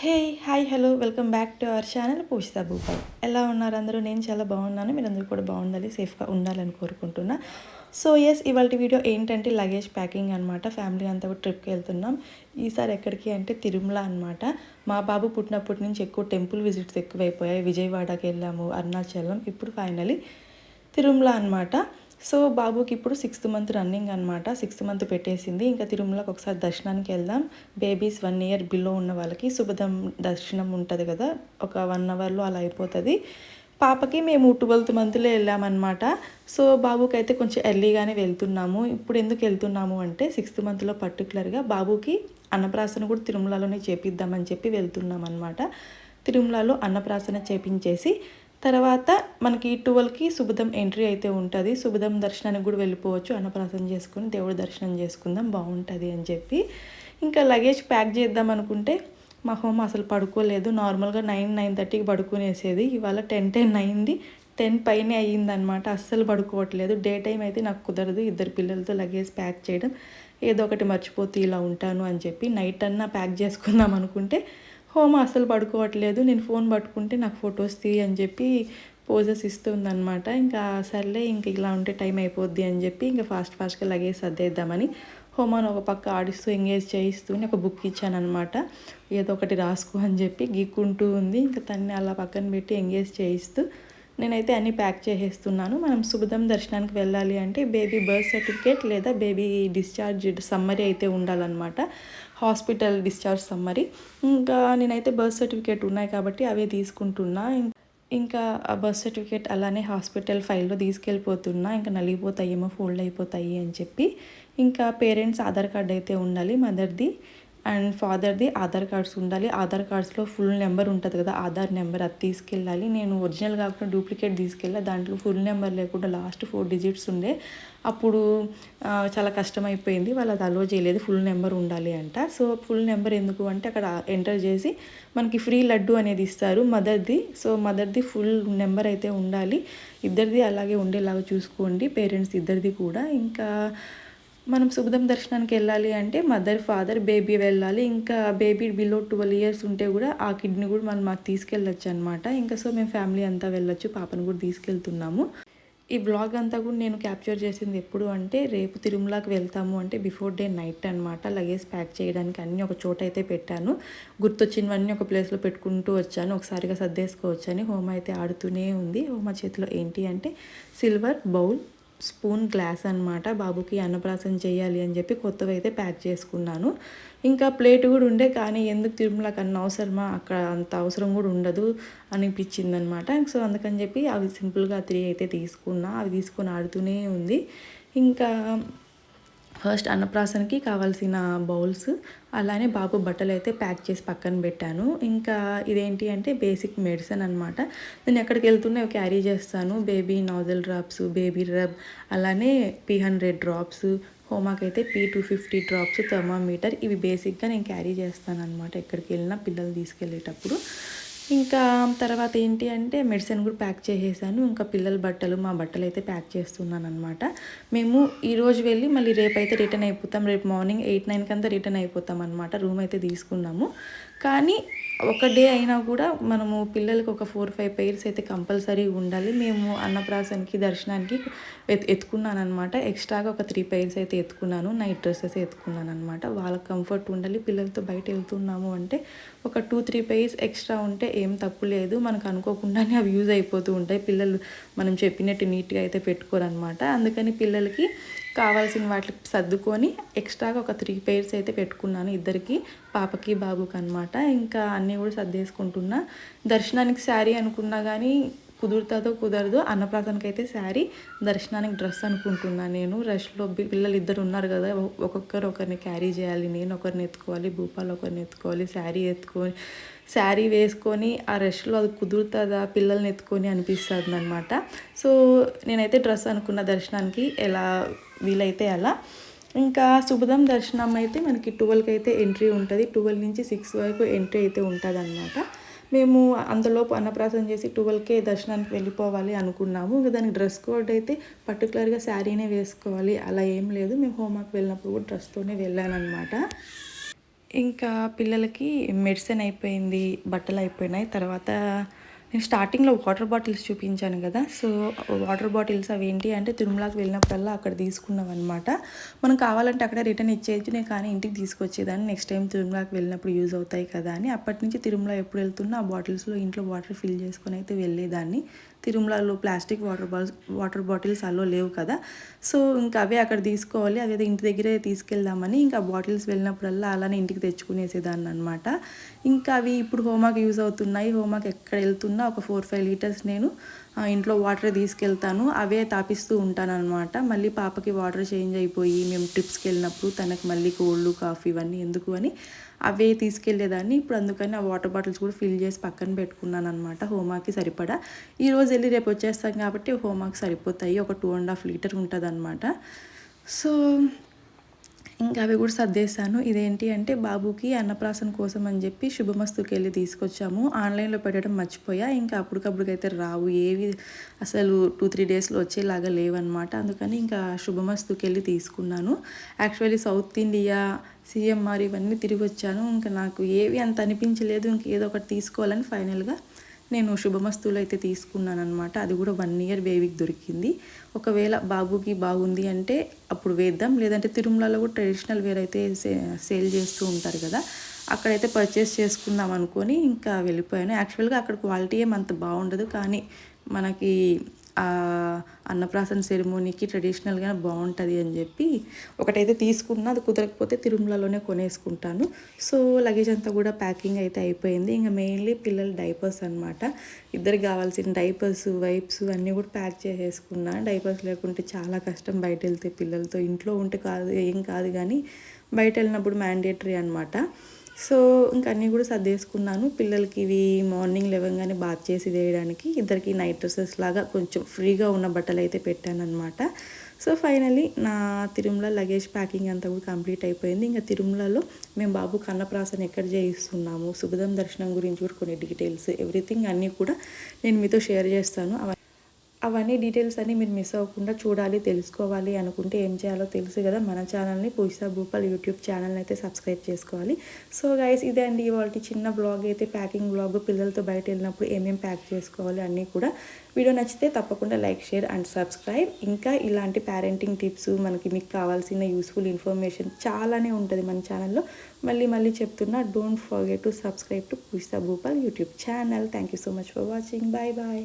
Hey hi hello welcome back to our channel Pujitha Bhupal. ఎలా ఉన్నారు అందరూ? నేను చాలా బాగున్నాను. మీరందరూ కూడా బాగుండాలి, సేఫ్గా ఉండాలని కోరుకుంటున్నా. సో ఎస్, ఇవాళ వీడియో ఏంటంటే లగేజ్ ప్యాకింగ్ అనమాట. ఫ్యామిలీ అంతా కూడా ట్రిప్కి వెళ్తున్నాం. ఈసారి ఎక్కడికి అంటే తిరుమల అనమాట. మా బాబు పుట్టినప్పటి నుంచి ఎక్కువ టెంపుల్ విజిట్స్ ఎక్కువైపోయాయి. విజయవాడకి వెళ్ళాము, అరుణాచలం, ఇప్పుడు ఫైనలీ తిరుమల అనమాట. సో బాబుకి ఇప్పుడు 6th మంత్ రన్నింగ్ అనమాట. 6th మంత్ పెట్టేసింది. ఇంకా తిరుమలకి ఒకసారి దర్శనానికి వెళ్దాం. బేబీస్ 1 year బిలో ఉన్న వాళ్ళకి శుభదం దర్శనం ఉంటుంది కదా, ఒక 1 hourలో అలా అయిపోతుంది. పాపకి మేము 12th మంత్లో వెళ్ళామన్నమాట. సో బాబుకి అయితే కొంచెం ఎర్లీగానే వెళ్తున్నాము. ఇప్పుడు ఎందుకు వెళ్తున్నాము అంటే 6th మంత్లో పర్టికులర్గా బాబుకి అన్నప్రాసన కూడా తిరుమలలోనే చేపిద్దామని చెప్పి వెళ్తున్నాం అనమాట. తిరుమలలో అన్నప్రాసన చేపించేసి తర్వాత మనకి 12కి శుభదం ఎంట్రీ అయితే ఉంటుంది. శుభదం దర్శనానికి కూడా వెళ్ళిపోవచ్చు. అన్నప్రాసన చేసుకుని దేవుడి దర్శనం చేసుకుందాం, బాగుంటుంది అని చెప్పి ఇంకా లగేజ్ ప్యాక్ చేద్దాం అనుకుంటే మా హోమ్ అసలు పడుకోలేదు. నార్మల్గా 9-9:30కి పడుకునేసేది. ఇవాళ 10-10 అయింది. 10 పైనే అయ్యిందనమాట. అస్సలు పడుకోవట్లేదు. డే టైం అయితే నాకు కుదరదు 2 పిల్లలతో లగేజ్ ప్యాక్ చేయడం. ఏదో ఒకటి మర్చిపోతూ ఇలా ఉంటాను అని చెప్పి నైట్ అన్నా ప్యాక్ చేసుకుందాం అనుకుంటే హోమ్ అసలు పడుకోవట్లేదు. నేను ఫోన్ పట్టుకుంటే నాకు ఫొటోస్ తీయి అని చెప్పి పోజెస్ ఇస్తుందన్నమాట. ఇంకా సర్లే ఇంక ఇలా ఉంటే టైం అయిపోద్ది అని చెప్పి ఇంకా ఫాస్ట్గా లగేజ్ సర్దేద్దామని హోమాన్ ఒక పక్క ఆడిస్తూ ఎంగేజ్ చేయిస్తూనే ఒక బుక్ ఇచ్చానమాట. ఏదో ఒకటి రాసుకో అని చెప్పి గీక్కుంటూ ఉంది. ఇంకా తన్ని అలా పక్కన పెట్టి ఎంగేజ్ చేయిస్తూ నేనైతే అన్నీ ప్యాక్ చేసేస్తున్నాను. మనం శుభదం దర్శనానికి వెళ్ళాలి అంటే బేబీ బర్త్ సర్టిఫికేట్ లేదా బేబీ డిశ్చార్జ్ సమ్మరీ అయితే ఉండాలన్నమాట. Hospital discharge summary. ఇంకా నేనైతే బర్త్ సర్టిఫికేట్ ఉన్నాయి కాబట్టి అవే తీసుకుంటున్నా. ఇంకా ఆ బర్త్ సర్టిఫికేట్ అలానే హాస్పిటల్ ఫైల్లో తీసుకెళ్ళిపోతున్నా. ఇంకా నలిగిపోతాయేమో, ఫోల్డ్ అయిపోతాయి అని చెప్పి. ఇంకా పేరెంట్స్ ఆధార్ కార్డ్ అయితే ఉండాలి, మదర్ది అండ్ ఫాదర్ది ఆధార్ కార్డ్స్ ఉండాలి. ఆధార్ కార్డ్స్లో ఫుల్ నెంబర్ ఉంటుంది కదా, ఆధార్ నెంబర్, అది తీసుకెళ్ళాలి. నేను ఒరిజినల్ కాకుండా డూప్లికేట్ తీసుకెళ్ళా. దాంట్లో ఫుల్ నెంబర్ లేకుండా లాస్ట్ 4 digits ఉండే. అప్పుడు చాలా కష్టమైపోయింది. వాళ్ళు అది అలో చేయలేదు, ఫుల్ నెంబర్ ఉండాలి అంట. సో ఫుల్ నెంబర్ ఎందుకు అంటే అక్కడ ఎంటర్ చేసి మనకి ఫ్రీ లడ్డు అనేది ఇస్తారు మదర్ది. సో మదర్ది ఫుల్ నెంబర్ అయితే ఉండాలి. ఇద్దరిది అలాగే ఉండేలాగా చూసుకోండి, పేరెంట్స్ ఇద్దరిది కూడా. ఇంకా మనం శుభదం దర్శనానికి వెళ్ళాలి అంటే మదర్, ఫాదర్, బేబీ వెళ్ళాలి. ఇంకా బేబీ బిలో 12 years ఉంటే కూడా ఆ కిడ్ని కూడా మనం మాకు తీసుకెళ్ళొచ్చు అనమాట. ఇంకా సో మేము ఫ్యామిలీ అంతా వెళ్ళొచ్చు, పాపను కూడా తీసుకెళ్తున్నాము. ఈ బ్లాగ్ అంతా కూడా నేను క్యాప్చర్ చేసింది ఎప్పుడు అంటే రేపు తిరుమలకి వెళ్తాము అంటే బిఫోర్ డే నైట్ అనమాట. లగేజ్ ప్యాక్ చేయడానికి అన్నీ ఒక చోట అయితే పెట్టాను. గుర్తొచ్చినవన్నీ ఒక ప్లేస్లో పెట్టుకుంటూ వచ్చాను. ఒకసారిగా సర్దేసుకోవచ్చని. హోమ అయితే ఆడుతూనే ఉంది. హోమ చేతిలో ఏంటి అంటే సిల్వర్ బౌల్, స్పూన్, గ్లాస్ అనమాట. బాబుకి అన్నప్రాసన చేయాలి అని చెప్పి కొత్తవి అయితే ప్యాక్ చేసుకున్నాను. ఇంకా ప్లేట్ కూడా ఉండే, కానీ ఎందుకు తిరుమలకి అన్న అవసరమా, అక్కడ అంత అవసరం కూడా ఉండదు అనిపించింది అనమాట. సో అందుకని చెప్పి అవి సింపుల్గా 3 అయితే తీసుకున్నా. అవి తీసుకొని ఆడుతూనే ఉంది. ఇంకా ఫస్ట్ అన్నప్రాసనకి కావాల్సిన బౌల్స్, అలానే బాబు బట్టలు అయితే ప్యాక్ చేసి పక్కన పెట్టాను. ఇంకా ఇదేంటి అంటే బేసిక్ మెడిసిన్ అనమాట. నేను ఎక్కడికి వెళ్తున్నా క్యారీ చేస్తాను. Baby nozzle drops, baby rub, అలానే P100 drops, హోమాకైతే P250 drops, thermometer. ఇవి బేసిక్గా నేను క్యారీ చేస్తాను అనమాట ఎక్కడికి వెళ్ళినా పిల్లలు తీసుకెళ్ళేటప్పుడు. ఇంకా తర్వాత ఏంటి అంటే మెడిసిన్ కూడా ప్యాక్ చేసేసాను. ఇంకా పిల్లల బట్టలు, మా బట్టలు అయితే ప్యాక్ చేస్తున్నాను అనమాట. మేము ఈరోజు వెళ్ళి మళ్ళీ రేపైతే రిటర్న్ అయిపోతాం. రేపు మార్నింగ్ 8-9 అంతా రిటర్న్ అయిపోతాం అనమాట. రూమ్ అయితే తీసుకున్నాము. కానీ ఒక డే అయినా కూడా మనము పిల్లలకి ఒక 4-5 pairs అయితే కంపల్సరీ ఉండాలి. మేము అన్నప్రాసనకి దర్శనానికి ఎత్తుకున్నాను అనమాట. ఎక్స్ట్రాగా ఒక 3 pairs అయితే ఎత్తుకున్నాను. నైట్ డ్రెస్సెస్ ఎత్తుకున్నాను అనమాట. వాళ్ళకి కంఫర్ట్ ఉండాలి. పిల్లలతో బయట వెళ్తున్నాము అంటే ఒక 2-3 pairs ఎక్స్ట్రా ఉంటే ఏం తప్పు లేదు. మనకు అనుకోకుండానే అవి యూజ్ అయిపోతూ ఉంటాయి. పిల్లలు మనం చెప్పినట్టు నీట్గా అయితే పెట్టుకోరనమాట. అందుకని పిల్లలకి కావాల్సిన వాటికి సర్దుకొని ఎక్స్ట్రాగా ఒక 3 pairs అయితే పెట్టుకున్నాను ఇద్దరికి, పాపకి బాబుకి అనమాట. ఇంకా అన్నీ కూడా సర్దేసుకుంటున్నా. దర్శనానికి శారీ అనుకున్నా కానీ కుదురుతుందో కుదరదో. అన్నప్రాసనకి అయితే శారీ, దర్శనానికి డ్రెస్ అనుకుంటున్నాను నేను. రష్లో పిల్లలు ఇద్దరు ఉన్నారు కదా, ఒక్కొక్కరు ఒకరిని క్యారీ చేయాలి. నేను ఒకరిని ఎత్తుకోవాలి, భూపాల్ ఒకరిని ఎత్తుకోవాలి. శారీ వేసుకొని ఆ రష్లో అది కుదురుతుందా పిల్లల్ని ఎత్తుకొని అనిపిస్తుంది అనమాట. సో నేనైతే డ్రెస్ అనుకున్న దర్శనానికి, ఎలా వీలైతే అలా. ఇంకా శుభదం దర్శనం అయితే మనకి 12కి అయితే ఎంట్రీ ఉంటుంది. 12 నుంచి 6 వరకు ఎంట్రీ అయితే ఉంటుంది అనమాట. మేము అంతలోపు అన్నప్రాసన చేసి 12కే దర్శనానికి వెళ్ళిపోవాలి అనుకున్నాము. ఇంకా దానికి డ్రెస్ కోడ్ అయితే పర్టికులర్గా శారీనే వేసుకోవాలి అలా ఏం లేదు. మేము హోమాకి వెళ్ళినప్పుడు కూడా డ్రెస్తోనే వెళ్ళాను అనమాట. ఇంకా పిల్లలకి మెడిసిన్ అయిపోయింది, బట్టలు అయిపోయినాయి. తర్వాత నేను స్టార్టింగ్‌లో వాటర్ బాటిల్స్ చూపించాను కదా! సో, వాటర్ బాటిల్స్ అవేంటి అంటే తిరుమలకి వెళ్ళినప్పుడల్లా అక్కడ తీసుకున్నామనమాట. మనం కావాలంటే అక్కడే రిటర్న్ ఇచ్చేయచ్చు. నేను కానీ ఇంటికి తీసుకొచ్చేదాన్ని. నెక్స్ట్ టైం తిరుమలకి వెళ్ళినప్పుడు యూజ్ అవుతాయి కదా అని. అప్పటినుంచి తిరుమల ఎప్పుడు వెళ్తున్నా ఆ బాటిల్స్‌లో ఇంట్లో వాటర్ ఫిల్ చేసుకొని అయితే వెళ్ళేదాన్ని. తిరుమలలో ప్లాస్టిక్ వాటర్ బాటిల్స్ అలో లేవు కదా! సో, ఇంకా అవే అక్కడ తీసుకోవాలి. అదేదో ఇంటి దగ్గరే తీసుకెళ్దామని ఇంకా బాటిల్స్ వెళ్ళినప్పుడల్లా అలానే ఇంటికి తెచ్చుకునేసేదాన్ననమాట. ఇంకా అవి ఇప్పుడు హోమాకి యూజ్ అవుతున్నాయి. హోమాకి ఎక్కడ వెళ్తున్నా ఒక 4, 5 లీటర్స్ నేను ఇంట్లో వాటర్ తీసుకెళ్తాను. అవే తాపిస్తూ ఉంటాననమాట. మళ్ళీ పాపకి వాటర్ చేంజ్ అయిపోయి మేము ట్రిప్స్‌కి వెళ్ళినప్పుడు తనకి మళ్ళీ కోల్డ్, కాఫ్ ఇవన్నీ ఎందుకు అని అవే తీసుకెళ్ళేదాన్ని. ఇప్పుడు అందుకని ఆ వాటర్ బాటిల్స్ కూడా ఫిల్ చేసి పక్కన పెట్టుకున్నాననమాట హోమాకి సరిపడా. ఈరోజు వెళ్ళి రేపు వచ్చేస్తాం కాబట్టి హోమాకి సరిపోతాయి. ఒక 2½ లీటర్ ఉంటుందన్నమాట. సో, ఇంకా అవి కూడా సర్దేశాను. ఇదేంటి అంటే బాబుకి అన్నప్రాసన కోసం అని చెప్పి శుభమస్తుకి వెళ్ళి తీసుకొచ్చాము. ఆన్లైన్లో పెట్టడం మర్చిపోయా. ఇంకా అప్పటికప్పుడుకైతే రావు. ఏవి అసలు 2, 3 డేస్లో వచ్చేలాగా లేవన్నమాట. అందుకని ఇంకా శుభమస్తుకి వెళ్ళి తీసుకున్నాను. యాక్చువల్లీ సౌత్ ఇండియా, సిఎంఆర్ ఇవన్నీ తిరిగి వచ్చాను. ఇంకా నాకు ఏవి అంత అనిపించలేదు. ఇంక ఏదో ఒకటి తీసుకోవాలని ఫైనల్గా నేను శుభమస్తులో అయితే తీసుకున్నానమాట. అది కూడా 1 ఇయర్ బేబీకి దొరికింది. ఒకవేళ బాబుకి బాగుంది అంటే అప్పుడు వేద్దాం. లేదంటే తిరుమలలో కూడా ట్రెడిషనల్ వేర్ అయితే సేల్ చేస్తూ ఉంటారు కదా! అక్కడైతే పర్చేస్ చేసుకుందాం అనుకొని ఇంకా వెళ్ళిపోయాను. యాక్చువల్గా అక్కడ క్వాలిటీ ఏమంత బాగుండదు. కానీ మనకి అన్నప్రాసన సెరమోనీకి ట్రెడిషనల్గా బాగుంటుంది అని చెప్పి ఒకటైతే తీసుకున్నా. అది కుదరకపోతే తిరుమలలోనే కొనేసుకుంటాను. సో, లగేజ్ అంతా కూడా ప్యాకింగ్ అయితే అయిపోయింది. ఇంకా మెయిన్లీ పిల్లల డైపర్స్ అనమాట. ఇద్దరికి కావాల్సిన డైపర్స్, వైప్స్ అన్నీ కూడా ప్యాక్ చేసేసుకున్నా. డైపర్స్ లేకుంటే చాలా కష్టం బయట వెళ్తే పిల్లలతో. ఇంట్లో ఉంటే ఏం కాదు కానీ బయట వెళ్ళినప్పుడు మ్యాండేటరీ అనమాట. సో, ఇంక అన్నీ కూడా సర్దేసుకున్నాను. పిల్లలకి ఇవి మార్నింగ్ లేవగానే బాత్ చేసి వేయడానికి, ఇద్దరికి నైట్ డ్రెస్సెస్ లాగా కొంచెం ఫ్రీగా ఉన్న బట్టలు అయితే పెట్టానన్నమాట. సో, ఫైనల్లీ నా తిరుమల లగేజ్ ప్యాకింగ్ అంతా కూడా కంప్లీట్ అయిపోయింది. ఇంకా తిరుమలలో మేము బాబుకి అన్నప్రాసన ఎక్కడ చేయిస్తున్నాము, సుభదం దర్శనం గురించి కూడా కొన్ని డీటెయిల్స్ ఎవ్రీథింగ్ అన్నీ కూడా నేను మీతో షేర్ చేస్తాను. అవన్నీ డీటెయిల్స్ అన్నీ మీరు మిస్ అవ్వకుండా చూడాలి, తెలుసుకోవాలి అనుకుంటే ఏం చేయాలో తెలుసు కదా. మన ఛానల్ని పూజిత భూపాల్ యూట్యూబ్ ఛానల్ని అయితే సబ్స్క్రైబ్ చేసుకోవాలి. సో గైస్, ఇదే అండి ఇవాళ చిన్న బ్లాగ్ అయితే, ప్యాకింగ్ బ్లాగ్. పిల్లలతో బయట వెళ్ళినప్పుడు ఏమేమి ప్యాక్ చేసుకోవాలి అన్నీ కూడా. వీడియో నచ్చితే తప్పకుండా లైక్, షేర్ అండ్ సబ్స్క్రైబ్. ఇంకా ఇలాంటి పేరెంటింగ్ టిప్స్, మీకు కావాల్సిన యూస్ఫుల్ ఇన్ఫర్మేషన్ చాలానే ఉంటుంది మన ఛానల్లో. మళ్ళీ చెప్తున్నా, don't forget to subscribe to Poojitha Bhupal YouTube channel. Thank you so much for watching. Bye bye.